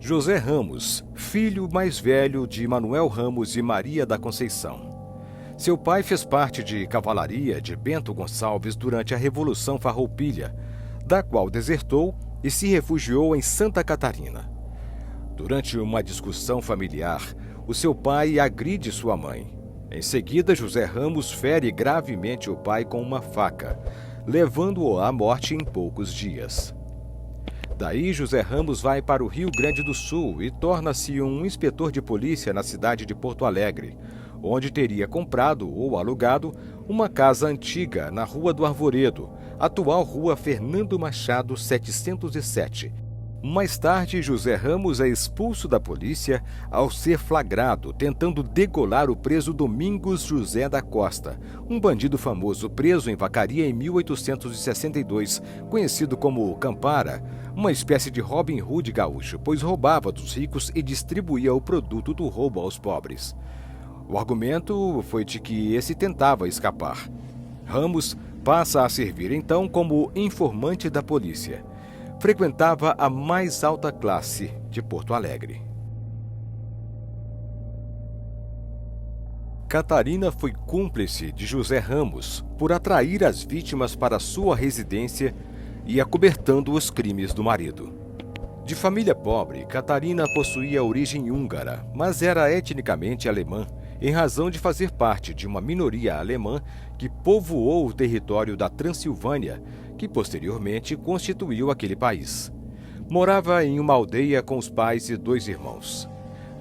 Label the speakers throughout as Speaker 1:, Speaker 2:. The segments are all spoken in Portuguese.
Speaker 1: José Ramos, filho mais velho de Manuel Ramos e Maria da Conceição. Seu pai fez parte de cavalaria de Bento Gonçalves durante a Revolução Farroupilha, da qual desertou e se refugiou em Santa Catarina. Durante uma discussão familiar, o seu pai agride sua mãe. Em seguida, José Ramos fere gravemente o pai com uma faca, levando-o à morte em poucos dias. Daí, José Ramos vai para o Rio Grande do Sul e torna-se um inspetor de polícia na cidade de Porto Alegre, onde teria comprado ou alugado uma casa antiga na Rua do Arvoredo, atual Rua Fernando Machado 707. Mais tarde, José Ramos é expulso da polícia ao ser flagrado tentando degolar o preso Domingos José da Costa, um bandido famoso preso em Vacaria em 1862, conhecido como Campara, uma espécie de Robin Hood gaúcho, pois roubava dos ricos e distribuía o produto do roubo aos pobres. O argumento foi de que esse tentava escapar. Ramos passa a servir então como informante da polícia. Frequentava a mais alta classe de Porto Alegre. Catarina foi cúmplice de José Ramos por atrair as vítimas para sua residência e acobertando os crimes do marido. De família pobre, Catarina possuía origem húngara, mas era etnicamente alemã, em razão de fazer parte de uma minoria alemã que povoou o território da Transilvânia, que posteriormente constituiu aquele país. Morava em uma aldeia com os pais e 2 irmãos.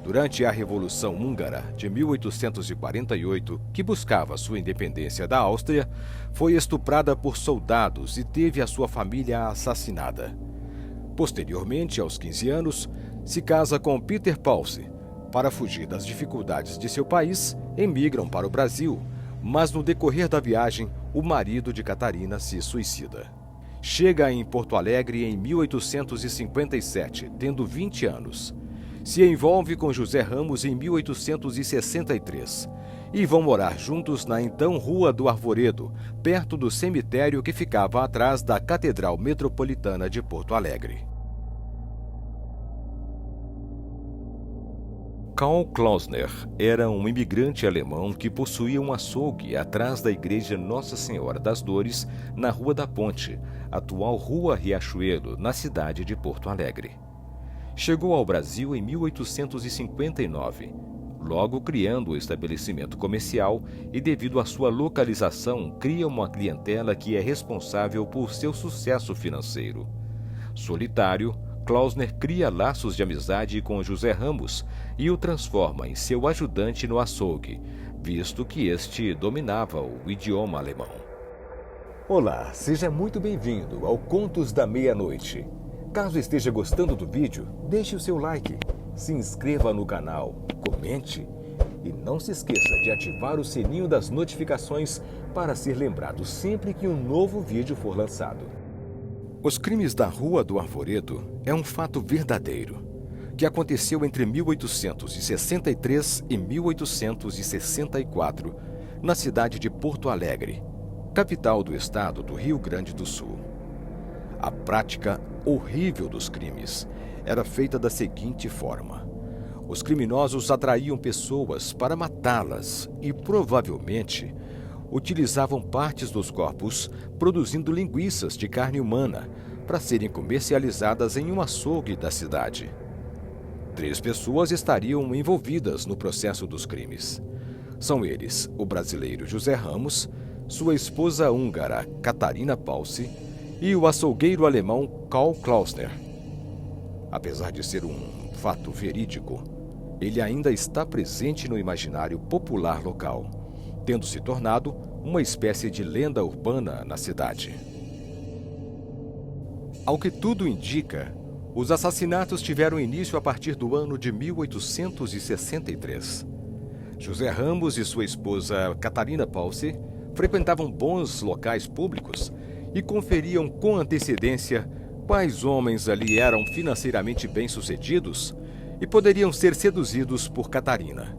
Speaker 1: Durante a Revolução Húngara de 1848, que buscava sua independência da Áustria, foi estuprada por soldados e teve a sua família assassinada. Posteriormente, aos 15 anos, se casa com Peter Pause. Para fugir das dificuldades de seu país, emigram para o Brasil, mas no decorrer da viagem, o marido de Catarina se suicida. Chega em Porto Alegre em 1857, tendo 20 anos. Se envolve com José Ramos em 1863 e vão morar juntos na então Rua do Arvoredo, perto do cemitério que ficava atrás da Catedral Metropolitana de Porto Alegre. Karl Klausner era um imigrante alemão que possuía um açougue atrás da igreja Nossa Senhora das Dores, na Rua da Ponte, atual Rua Riachuelo, na cidade de Porto Alegre. Chegou ao Brasil em 1859, logo criando o estabelecimento comercial e, devido à sua localização, cria uma clientela que é responsável por seu sucesso financeiro. Solitário, Klausner cria laços de amizade com José Ramos e o transforma em seu ajudante no açougue, visto que este dominava o idioma alemão. Olá, seja muito bem-vindo ao Contos da Meia-Noite. Caso esteja gostando do vídeo, deixe o seu like, se inscreva no canal, comente e não se esqueça de ativar o sininho das notificações para ser lembrado sempre que um novo vídeo for lançado. Os crimes da Rua do Arvoredo é um fato verdadeiro, que aconteceu entre 1863 e 1864, na cidade de Porto Alegre, capital do estado do Rio Grande do Sul. A prática horrível dos crimes era feita da seguinte forma: os criminosos atraíam pessoas para matá-las e, provavelmente, utilizavam partes dos corpos, produzindo linguiças de carne humana, para serem comercializadas em um açougue da cidade. 3 pessoas estariam envolvidas no processo dos crimes. São eles o brasileiro José Ramos, sua esposa húngara Catarina Pause e o açougueiro alemão Karl Klausner. Apesar de ser um fato verídico, ele ainda está presente no imaginário popular local, tendo se tornado uma espécie de lenda urbana na cidade. Ao que tudo indica, os assassinatos tiveram início a partir do ano de 1863. José Ramos e sua esposa Catarina Pause frequentavam bons locais públicos e conferiam com antecedência quais homens ali eram financeiramente bem-sucedidos e poderiam ser seduzidos por Catarina.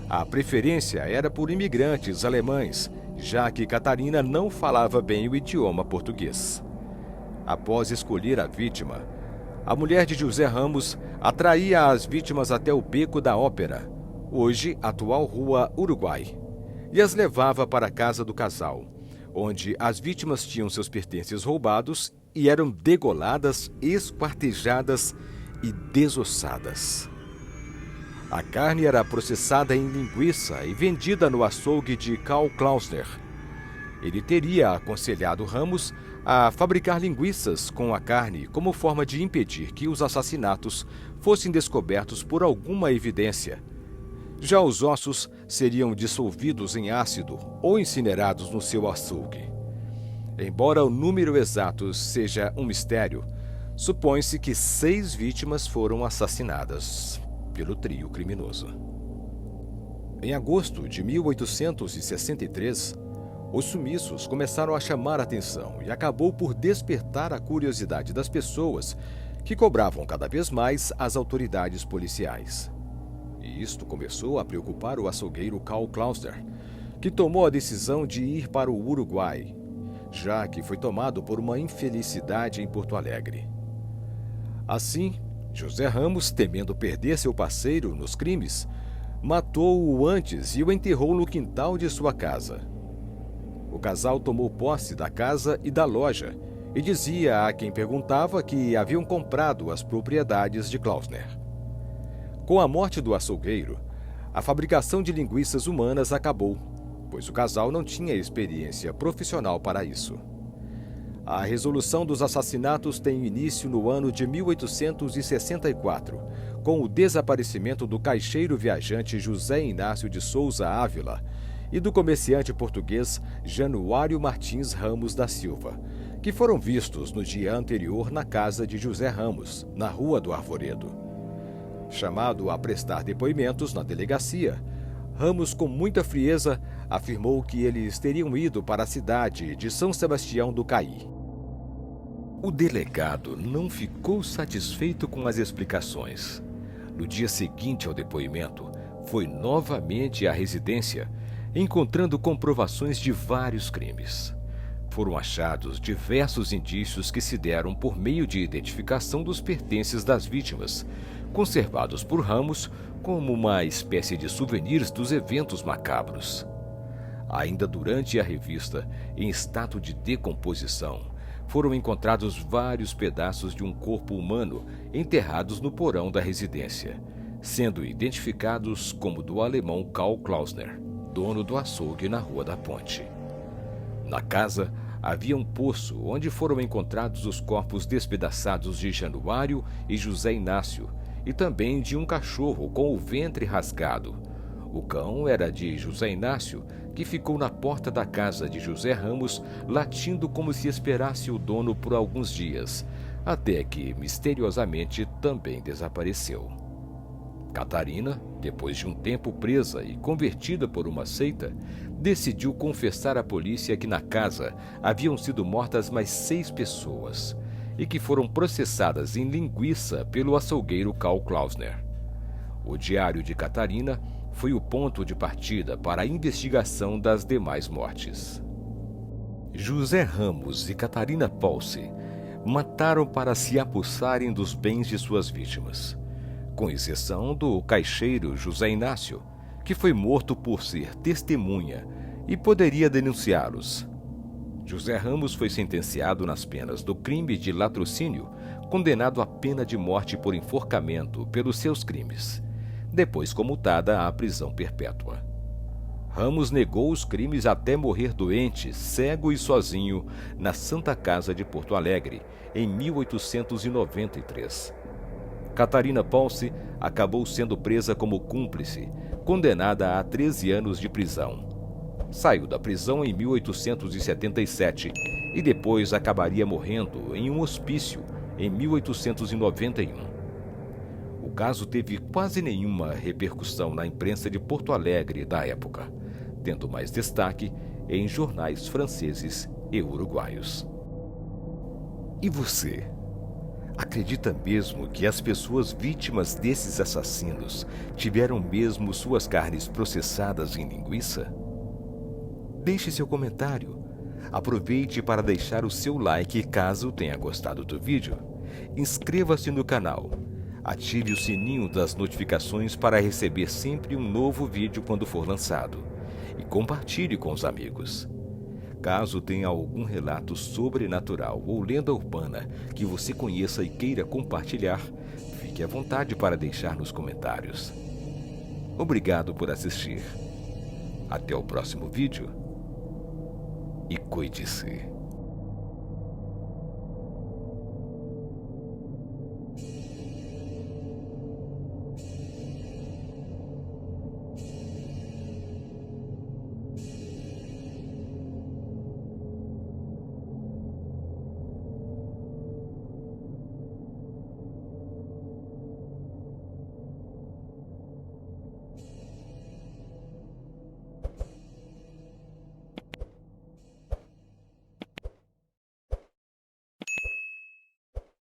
Speaker 1: A preferência era por imigrantes alemães, já que Catarina não falava bem o idioma português. Após escolher a vítima, a mulher de José Ramos atraía as vítimas até o Beco da Ópera, hoje atual Rua Uruguai, e as levava para a casa do casal, onde as vítimas tinham seus pertences roubados e eram degoladas, esquartejadas e desossadas. A carne era processada em linguiça e vendida no açougue de Karl Klausner. Ele teria aconselhado Ramos a fabricar linguiças com a carne como forma de impedir que os assassinatos fossem descobertos por alguma evidência. Já os ossos seriam dissolvidos em ácido ou incinerados no seu açougue. Embora o número exato seja um mistério, supõe-se que 6 vítimas foram assassinadas pelo trio criminoso. Em agosto de 1863, os sumiços começaram a chamar a atenção e acabou por despertar a curiosidade das pessoas, que cobravam cada vez mais as autoridades policiais. E isto começou a preocupar o açougueiro Karl Klausner, que tomou a decisão de ir para o Uruguai, já que foi tomado por uma infelicidade em Porto Alegre. Assim, José Ramos, temendo perder seu parceiro nos crimes, matou-o antes e o enterrou no quintal de sua casa. O casal tomou posse da casa e da loja e dizia a quem perguntava que haviam comprado as propriedades de Klausner. Com a morte do açougueiro, a fabricação de linguiças humanas acabou, pois o casal não tinha experiência profissional para isso. A resolução dos assassinatos tem início no ano de 1864, com o desaparecimento do caixeiro viajante José Inácio de Souza Ávila e do comerciante português Januário Martins Ramos da Silva, que foram vistos no dia anterior na casa de José Ramos, na Rua do Arvoredo. Chamado a prestar depoimentos na delegacia, Ramos, com muita frieza, afirmou que eles teriam ido para a cidade de São Sebastião do Caí. O delegado não ficou satisfeito com as explicações. No dia seguinte ao depoimento, foi novamente à residência, encontrando comprovações de vários crimes. Foram achados diversos indícios que se deram por meio de identificação dos pertences das vítimas, conservados por Ramos como uma espécie de souvenirs dos eventos macabros. Ainda durante a revista, em estado de decomposição, foram encontrados vários pedaços de um corpo humano enterrados no porão da residência, sendo identificados como do alemão Karl Klausner, dono do açougue na Rua da Ponte. Na casa, havia um poço onde foram encontrados os corpos despedaçados de Januário e José Inácio, e também de um cachorro com o ventre rasgado. O cão era de José Inácio, que ficou na porta da casa de José Ramos, latindo como se esperasse o dono por alguns dias, até que, misteriosamente, também desapareceu. Catarina, depois de um tempo presa e convertida por uma seita, decidiu confessar à polícia que na casa haviam sido mortas mais 6 pessoas e que foram processadas em linguiça pelo açougueiro Karl Klausner. O diário de Catarina foi o ponto de partida para a investigação das demais mortes. José Ramos e Catarina Paulse mataram para se apossarem dos bens de suas vítimas, com exceção do caixeiro José Inácio, que foi morto por ser testemunha e poderia denunciá-los. José Ramos foi sentenciado nas penas do crime de latrocínio, condenado à pena de morte por enforcamento pelos seus crimes, depois comutada à prisão perpétua. Ramos negou os crimes até morrer doente, cego e sozinho, na Santa Casa de Porto Alegre, em 1893. Catarina Paulse acabou sendo presa como cúmplice, condenada a 13 anos de prisão. Saiu da prisão em 1877 e depois acabaria morrendo em um hospício em 1891. O caso teve quase nenhuma repercussão na imprensa de Porto Alegre da época, tendo mais destaque em jornais franceses e uruguaios. E você? Acredita mesmo que as pessoas vítimas desses assassinos tiveram mesmo suas carnes processadas em linguiça? Deixe seu comentário. Aproveite para deixar o seu like caso tenha gostado do vídeo. Inscreva-se no canal. Ative o sininho das notificações para receber sempre um novo vídeo quando for lançado. E compartilhe com os amigos. Caso tenha algum relato sobrenatural ou lenda urbana que você conheça e queira compartilhar, fique à vontade para deixar nos comentários. Obrigado por assistir. Até o próximo vídeo e cuide-se.